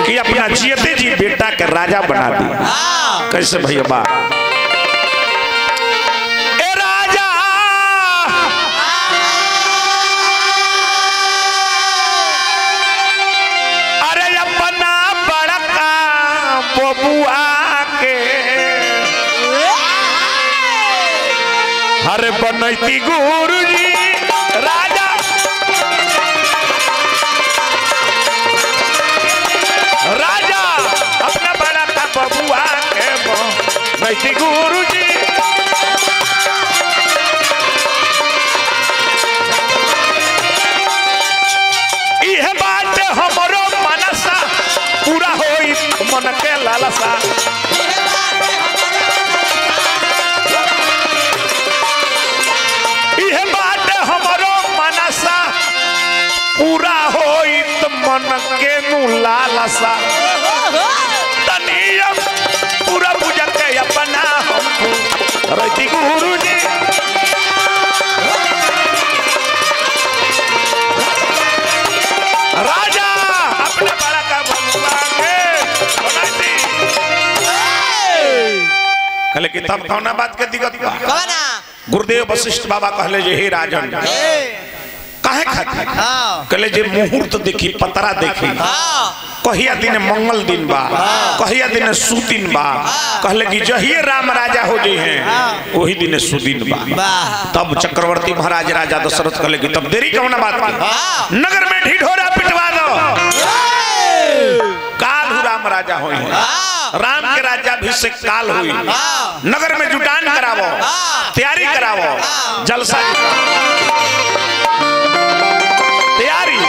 कि अपना जियते जी बेटा के राजा बना दी। कैसे भैया बा ए राजा अरे अपना बड़का बबुआ के हरे बनैती गुरुजी राजा राजा अपना बड़ा का बबुआ के बनैती गुरुजी इहे बात हमरो मनसा पूरा होई मन के लालसा पूरा होई तो मन के नु लालसा तनियम पूरा पूजा के अपना हमको रति गुरुजी राजा अपने बड़ा का बबुआ के बनाती कहले कि तब कौना बात के दिक्कत कौना गुरुदेव वशिष्ठ बाबा कहले जे हे राजन काहे खाती कहले जे मुहूर्त देखी पतरा देखी कहिया दिन मंगल दिन बा कहिया दिन सुदिन बा कहले कि जहिए राम राजा हो जाए हैं वही दिन सुदिन बा। तब चक्रवर्ती महाराज राजा दशरथ कहले कि तब देरी कौन बात की नगर में ढिढोरा पिटवा दो काल राम राजा होई राम के राज्याभिषेक काल हुई नगर में जुटान करावो तैयारी करावो जलसा तैयारी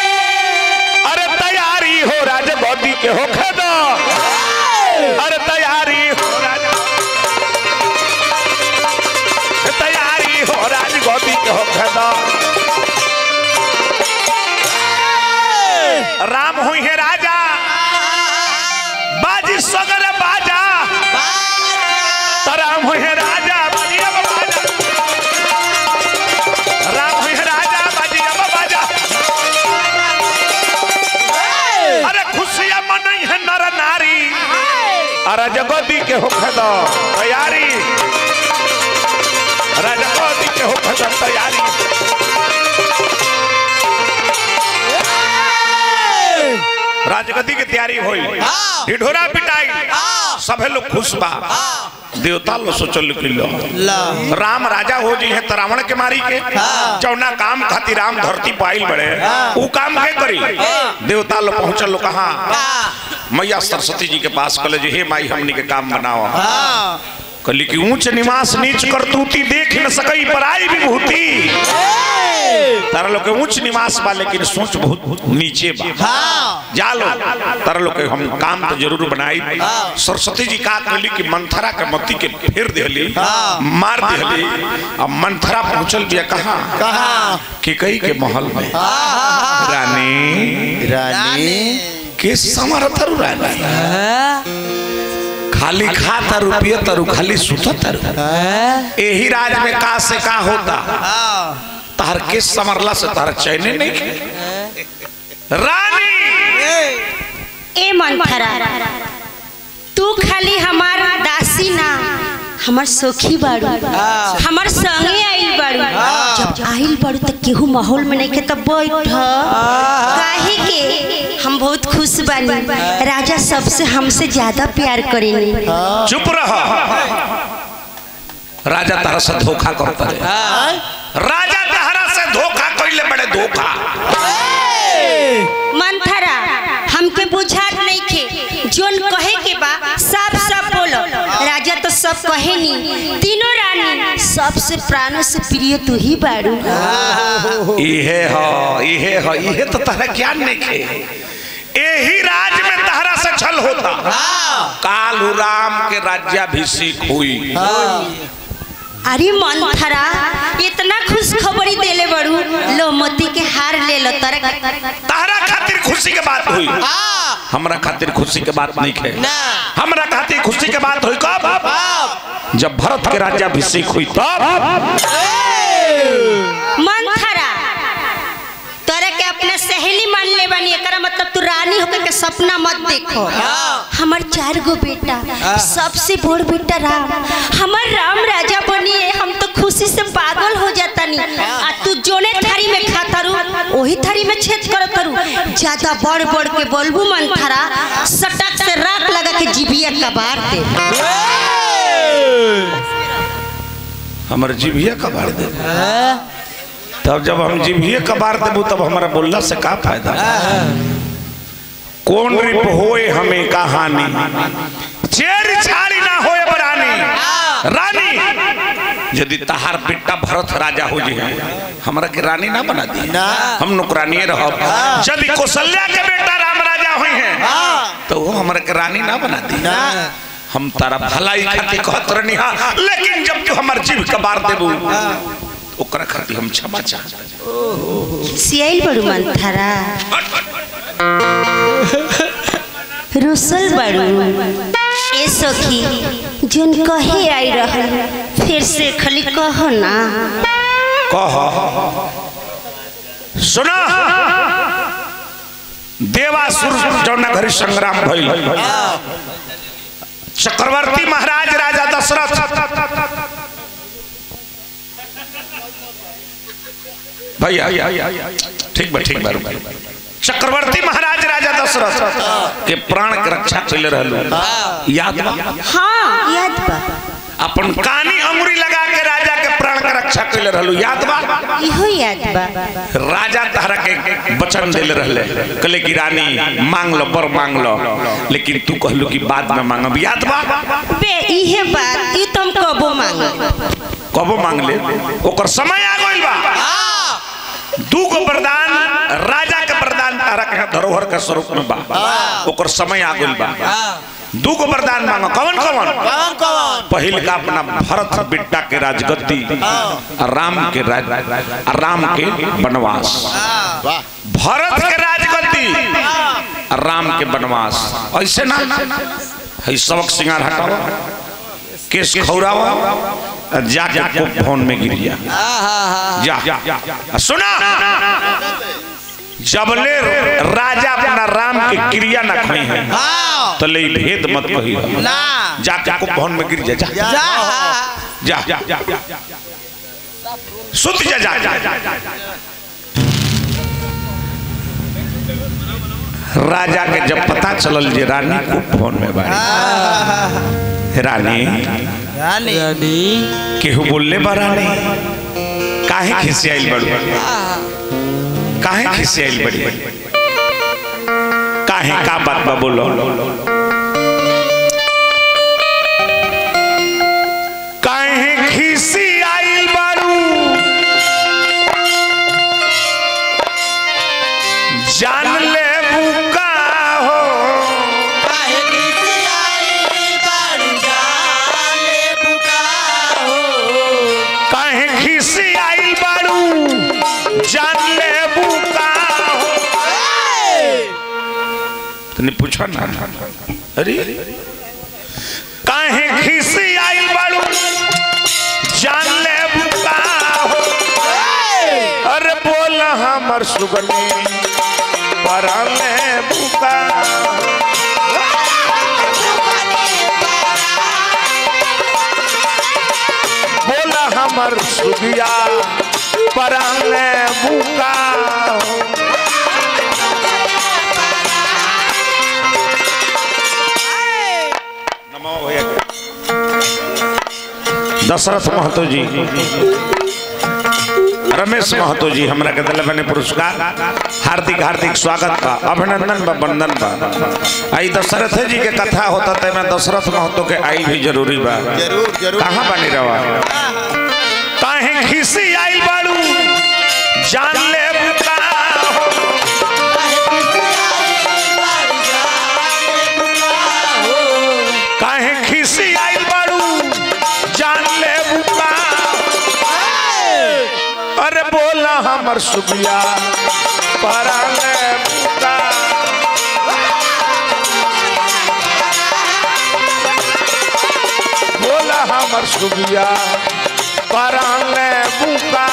अरे तैयारी हो राजगद्दी के हो खदो अरे तैयारी हो राजगद्दी के हो खदो राम हुई है राजा बाजी सगर बाजा तो राम हुई है राजा बाजी अब बाजा राम हुई है राजा बाजी अब बाजा अरे खुशियां मनई है नर नारी राजगद्दी के हो खदो तैयारी राजगद्दी के हो खदो तैयारी राजगद्दी की तैयारी हुई ढिढोरा पिटाई सभे लोग खुश बा देवता लो सोचल किलो राम राजा हो जी है रावण के मारी के चौना काम खातिर राम धरती पाइल बड़े वो काम के करी देवता लो पहुंचल लो कहा मैया सरस्वती जी के पास कहले जी हे माई हमनी के काम बनाओ कहली कि ऊंच निवास नीच करतूती देख न सकई पराई विभूति तारा लोग के ऊंच निवास बा लेकिन सोच बहुत नीचे बा जालो तारा लोग के हम काम तो जरूर बनाई सरस्वती जी का कहली कि मंथरा के मती के फेर देली मार देली अब मंथरा पहुंचल बिया कहां कि कई के महल में रानी रानी के समरथरु रानी खाली खाता रुपये तरु खाली सुता तरु यही राज में का से का होता तार के समरला से तार चैन नहीं रानी ए मंथरा तू खाली हमार दासी ना हमार सखी बाड़ू हमार संगे आइल बाड़ू जब आइल बाड़ू तो केहू माहौल में नहीं के तब बैठ काहे के हम बहुत खुश बानी राजा सबसे हमसे ज्यादा प्यार करेंगे चुप रहो राजा तारा से धोखा करता है राजा तारा से धोखा कइले बड़े धोखा मंथरा हमके बुझात नहीं खे जोन कहे के बा सब सब बोलो राजा तो सब कहे नी तीनों रानी सबसे प्राणों से प्रिय तू ही बाड़ू इहे तो तारा ज्ञान नहीं खे यही राज में तारा से छल होता कालू राम के राज्याभिषेक हुई अरे मंथरा इतना खुश खबरी देले बड़ू लो मती के हार ले लो तारा खातिर खुशी के बात हुई। हमरा खातिर खुशी के बात नहीं है। हमरा खातिर खुशी के बात हुई कब? जब भरत के राज्याभिषेक हुई तब। मंथरा तोरा के अपने सहेली मान ले बनी, एकरा मतलब तू रानी होके के सपना मत देखो। हमार 4 गो बेटा, सबसे बड़ बेटा राम, हमार राम राजा बनिए, हम तो खुशी से पागल हो जाता नी। आ तू जोने थारी में खाता रू वही थारी में छेद करत रू। ज्यादा बढ़ बढ़ के बोलबू मंथरा, सटक से राख लगा के जीभिया कबाड़ दे। हमारे जीभिया कबाड़ दे। तब जब हम जीभिया कबाड़ देबू तब हमारा बोलना से का फायदा? कौन रिप होए हमें कहानी, चेर छाड़ी ना होए बरानी। रानी यदि तहार बेटा भरत राजा हो जी है, हमरा के रानी ना बना दी, हम नौकरानी रहब। यदि कौशल्या के बेटा राम राजा हुई है तो वो हमरा के रानी ना बना दी। हम तारा भलाई खातिर कहत रहनी हा, लेकिन जब तू हमर जीभ कबाड़ देबू ओकरा खातिर हम क्षमा चाहते। सियाइल बड़ू मंथरा, रुसल बड़ू। ए सखी जोन कहे आई रहल फिर से खाली कहो ना। कहो सुना, देवासुर जौना घरी संग्राम भइल, चक्रवर्ती महाराज राजा दशरथ भैया ठीक बा चक्रवर्ती महाराज राजा दशरथ के प्राण के रक्षा चल रहल। याद बा? हाँ याद बा। अपन कानी अंगुरी लगा के राजा के प्राण के रक्षा कइल रहलू। याद बा? इहो याद बा। राजा तहरा के वचन देले रहले, कहले कि रानी मांग लो, बर मांग लो, लेकिन तू कहलू कि बाद में मांगब। याद बा? बे इहे बात ई तुम कबो मांग ले, ओकर समय आ गइल बा। 2 गो वरदान राजा के वरदान तारा के धरोहर के स्वरूप में बा, ओकर समय आ गइल बा। 2 गो वरदान मांगो। कौन कौन? पहिल का अपना भरत बेटा के राजगद्दी, राम के वनवास। भरत के राजगद्दी, राम के वनवास। ऐसे ना है सबक सिंगार हटाओ, केस खौराओ, जाके को फोन में गिर जा। सुना, जबले राजा अपना राम के क्रिया न खई है तो ले भेद मत कही। जाके को फोन में गिर जा। सुत जा। राजा के जब पता चलल जे रानी को फोन में बाड़ी, रानी केहू बोलले बा, रानी काहे खिसियाइल बड़ी, काहे खिसियाइल बड़ी, काहे का बात बा बोलो। काहे खिसियाइल बारू, जान ले बुका हो। काहे खिसियाइल बारू, जान ले बुका हो। तने पूछा ना, अरे काहे खिसियाइल बारू, जान ले बुका हो। अरे बोल हमर सुगनी परले बुका, बोला हमर सुगिया परले बुका। दशरथ महतो जी, रमेश महतो जी हमरा के दिल बने पुरस्कार। हार्दिक हार्दिक स्वागत बा, अभिनंदन बा, वंदन बा। आई दशरथ जी के कथा होता ते में दशरथ महतो के आई भी जरूरी बा। जरूर कहां बनी रवा। काहे खिसी आइल बाड़ू, जान ले बुका हो। काहे खिसी आइल बाड़ू, जान ले बुका। अरे बोला हम हमर सुबिया परान बुका बोला हमर सुबिया परान बुका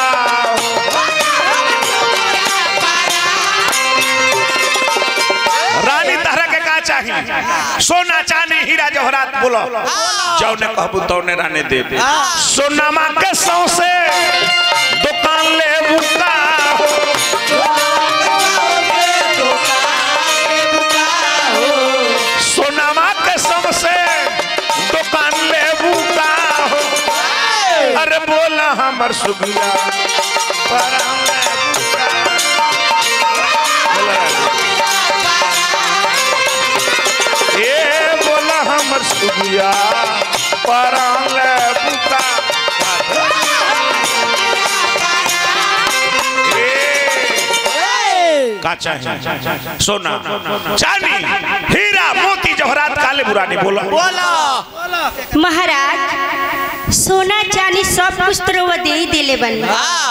रानी तहरा के का चाहिए सोना चांदी हीरा जवाहरात बोलो जौने कहबू तौने रानी दे दे सोनामा के सौसे दुकान ले बुका सोनामा के सौसे दुकान ले बुका अरे बोला हमर सुबिया परान हमर सुबिया परान बुका का चाहिए सोना चांदी हीरा मोती जवाहरात काले बुरानी बोला महाराज सोना चांदी सब कुछ तो रोवा दे ही दिले बन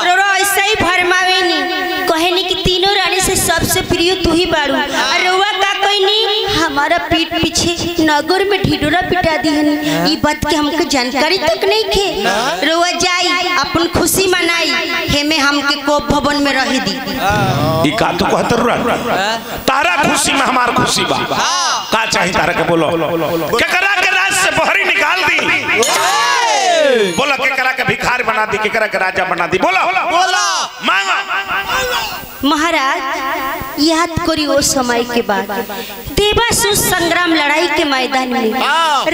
रोवा ऐसा ही भरमावे नी कहे नी कि तीनों रानी से सबसे प्रिय तू ही बाड़ू और रोवा का कोई नी हमारा पीठ पीछे नगर में ढिढोरा पिटा दी हनी ये बात के हमके जानकारी तक नहीं थे रोवा जाई अपन खुशी मनाई हेमे हमके कोप भवन में रह दी ई का तो कहतर तारा खुशी में हमार खुशी बा का चाहिए तारा के बोलो केकरा के राज से बहरी निकाल दी बोला केकरा के भिखारी बना दी केकरा के राजा बना दी बोला मांगा महाराज याद करी वो समय के बाद देवासुर संग्राम लड़ाई के मैदान में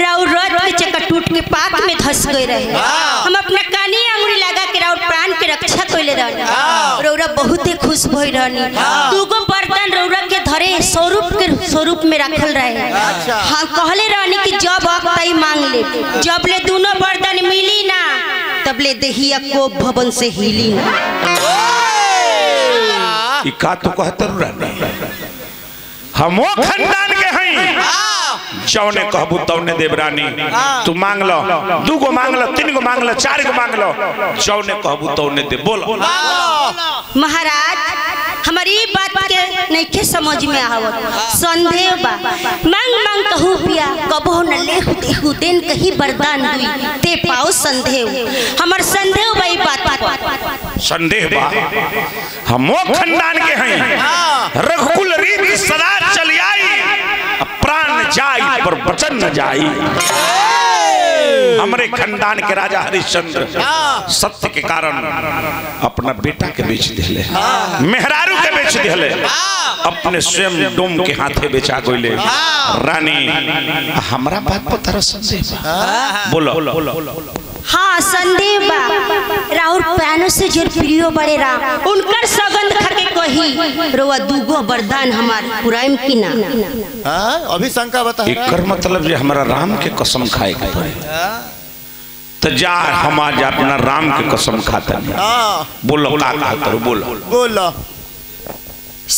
राउर रथ के चक्का टूट के पाक में धस गए रहे हम अपना कानी अंगुरी लगा के राउर प्राण के रक्षा कइले रहनी रौरा बहुत ही खुश भई रहनी दूगो बर्तन रौरा के धरे स्वरूप में रखल रहे हाँ कहले रहनी कि जब अक्ताई मांग ले जब ले दोनों बर्तन मिली ना तब ले देहिया को भवन से हिली ना का तो कहतर हम खानदान के हैं जौने कहबू तौने देवरानी तू मांग लो दूगो मांग लो तीन गो मांग लो चार गो मांग लो जौने कहबू तौने दे बोलो महाराज हमारी बात के नहीं के समझ में आवत संदेह बा मांग मांग कहू पिया कबो न लेहु देहु देन कहीं वरदान दुई ते पाओ संदेह हमर संदेह बई बात संदेह बा हम खानदान के हैं रघुकुल रीति सदा चली आई प्राण जाई पर वचन न जाई हमारे खानदान के राजा हरिश्चंद्र सत्य के कारण अपना बेटा के बेच दिले मेहरारू के बेच दिले अपने स्वयं डोम के हाथे बेचा गइले रानी हमरा बात पर तरस संदेह बोलो हाँ संदेह बा राहुल पैनो से जर प्रियो बड़े राम उनकर सगंध खके कही रोवा दूगो वरदान हमार पुराइम की ना हां अभी शंका बता एकर मतलब जे हमरा राम के कसम खाए के पड़े तो जा हम आज अपना राम के कसम खाता बोलो का करो बोलो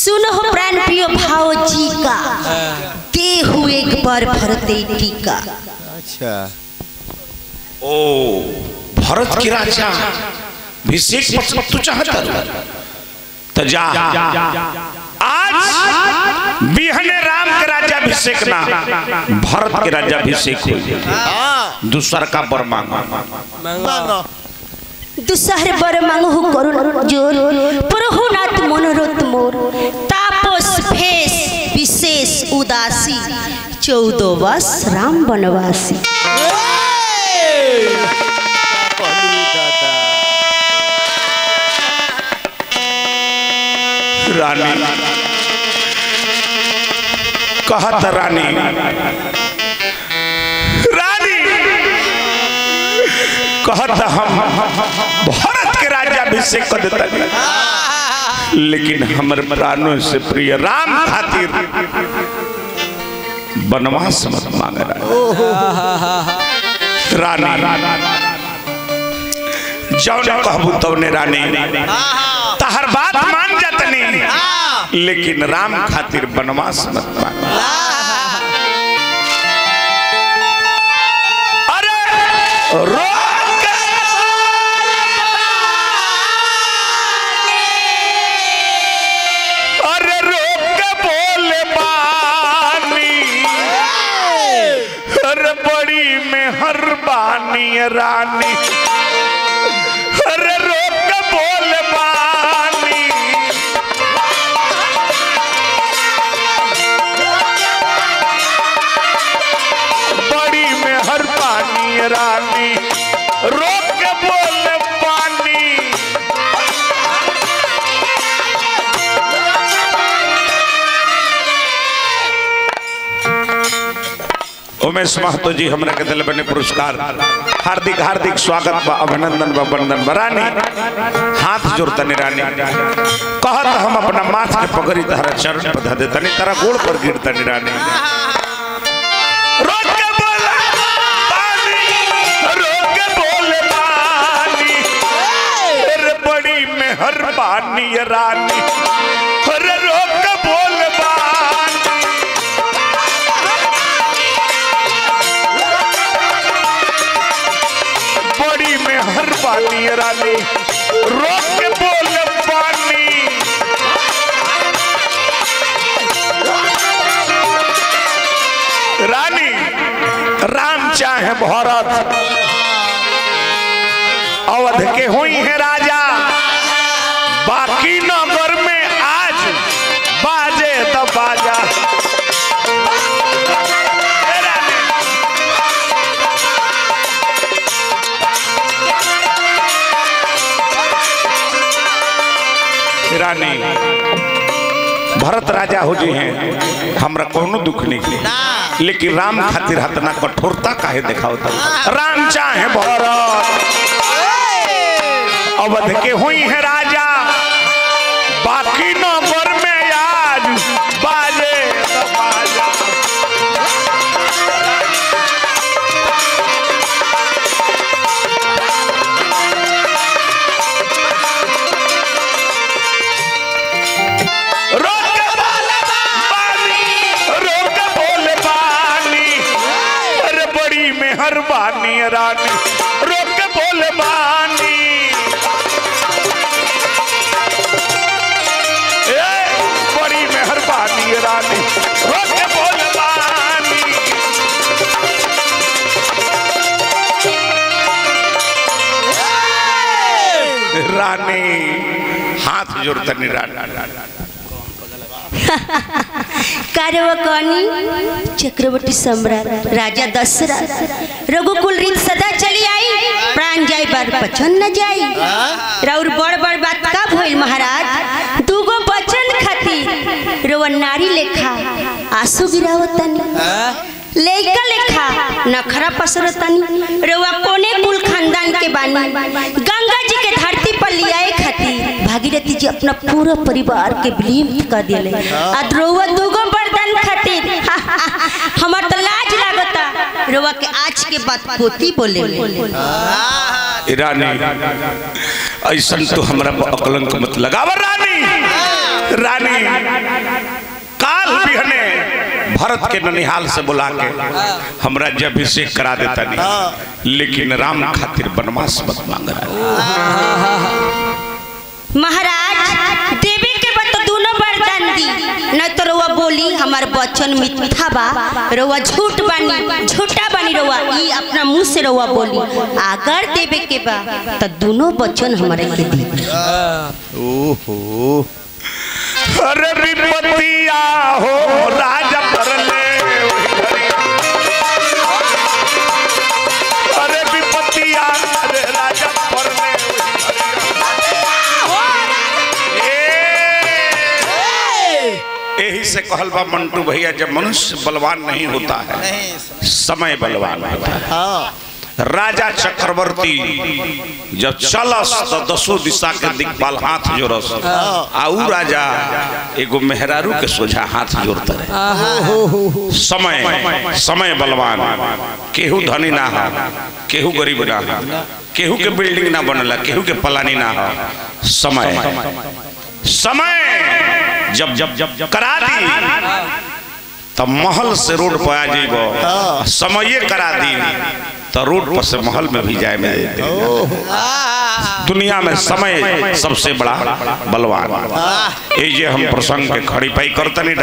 सुनो हो प्राण प्रियो भाव जी का के हुए एक बार भरते टीका अच्छा ओ भरत की राजा अभिषेक तू चाहता तो जा आज बिहने राम के राज्य अभिषेक ना भरत के राज्य अभिषेक हो दूसर का बर मांगो दूसर बर मांगो करुण जोर पुरहुनाथ मनोरथ मोर तापस भेष विशेष उदासी 14 वर्ष राम वनवासी रानी कहत रानी कहत हम भारत के राज्य अभिषेक कर देता लेकिन हमर प्राणों से प्रिय राम खातिर वनवास मत मांग रानी जौन कहबू तौने रानी तहर बात मान जातनी लेकिन राम खातिर वनवास मत मांग अरे रोक बानी रानी अरे रोक के बोल बानी बड़ी मेहरबानी रानी रोक के बोल बानी उमेश महतो जी हमरा के दिल बने पुरस्कार हार्दिक हार्दिक स्वागत बा अभिनंदन बा वंदन रानी हाथ जोड़तनी रानी कहत हम अपना माथ के पगड़ी तहरा चरण पर धर देतनी तारा गोड़ पर गिरतनी रानी रोक के बोल बानी रोक के बोल बानी अरे बड़ी मेहरबानी रानी अरे रोक के बोल बानी बड़ी मेहरबानी रानी रोक के बोल पानी रानी राम चाहे भरत अवध के हुई है राजा बाकी नगर में आज बाजे तो बाजा रानी भरत राजा हो जी हैं हमरा कोनो दुख नहीं लेकिन राम खातिर हतना कठोरता काहे दिखाओ राम चाहे भरत अवध के हुई है राजा बाकी नगर में आज बाजे तो बाजा मेहरबानी रानी रोक के बोल बानी बड़ी मेहरबानी रानी रोक के बोल बानी रानी हाथ जोड़तनी रानी कार्यवकानी चक्रवर्ती सम्राट राजा दशरथ रघुकुल रीत सदा चली आई प्राण जाई बार बचन न जाई राउर बड़ बड़ बात का भइल महाराज दूगो बचन खातिर रोवा नारी लेखा आंसू गिरावतनी लेका लेखा नखरा पसरतनी रोवा कोने कुल खानदान के बानी गंगा जी के धरती पर लियाए खातिर भागीरथी जी अपना पूरा परिवार के विलीन कर दिले आ रोवा दूगो वरदान खातिर हमर तो लाज लागता रोवा के आज के बात पोती बोले रानी ऐसा तो हमरा अकलंक मत लगाव रानी रानी काल बिहने भरत के ननिहाल से बुला के हमरा जब अभिषेक करा देता नहीं लेकिन राम खातिर बनवास मत मांग रहा महाराज देवी के बत दोनों वरदान दी न तो रोवा बोली हमार बचन मिथ्या बा रोवा झूठ बानी झूठा बानी रोवा ई अपना मुंह से रोवा बोली अगर देवे के बा तो दोनों बचन हमारे के दी ओहो अरे विपत्तिया हो राजा परले अरे विपत्तिया अरे राजा परले यही से कहल बा मंटू भैया जब मनुष्य बलवान नहीं होता है समय बलवान होता है राजा चक्रवर्ती जब चलस तो दसों दिशा के दिक्पाल हाथ जोड़स आऊ राजा एगो मेहरारू के सोझा हाथ जोड़ते रहे समय समय बलवान केहू धनी ना हो केहू गरीब ना हो केहू के बिल्डिंग ना बनला केहू के पलानी ना हो समय समय जब जब जब करा दी तब महल से रोड पर आ जाइबो समय करा दी तो रोड पर से महल में भी जाए में दुनिया में समय सबसे बड़ा बलवान ये हम प्रसंग के खड़ी पाई करते नहीं।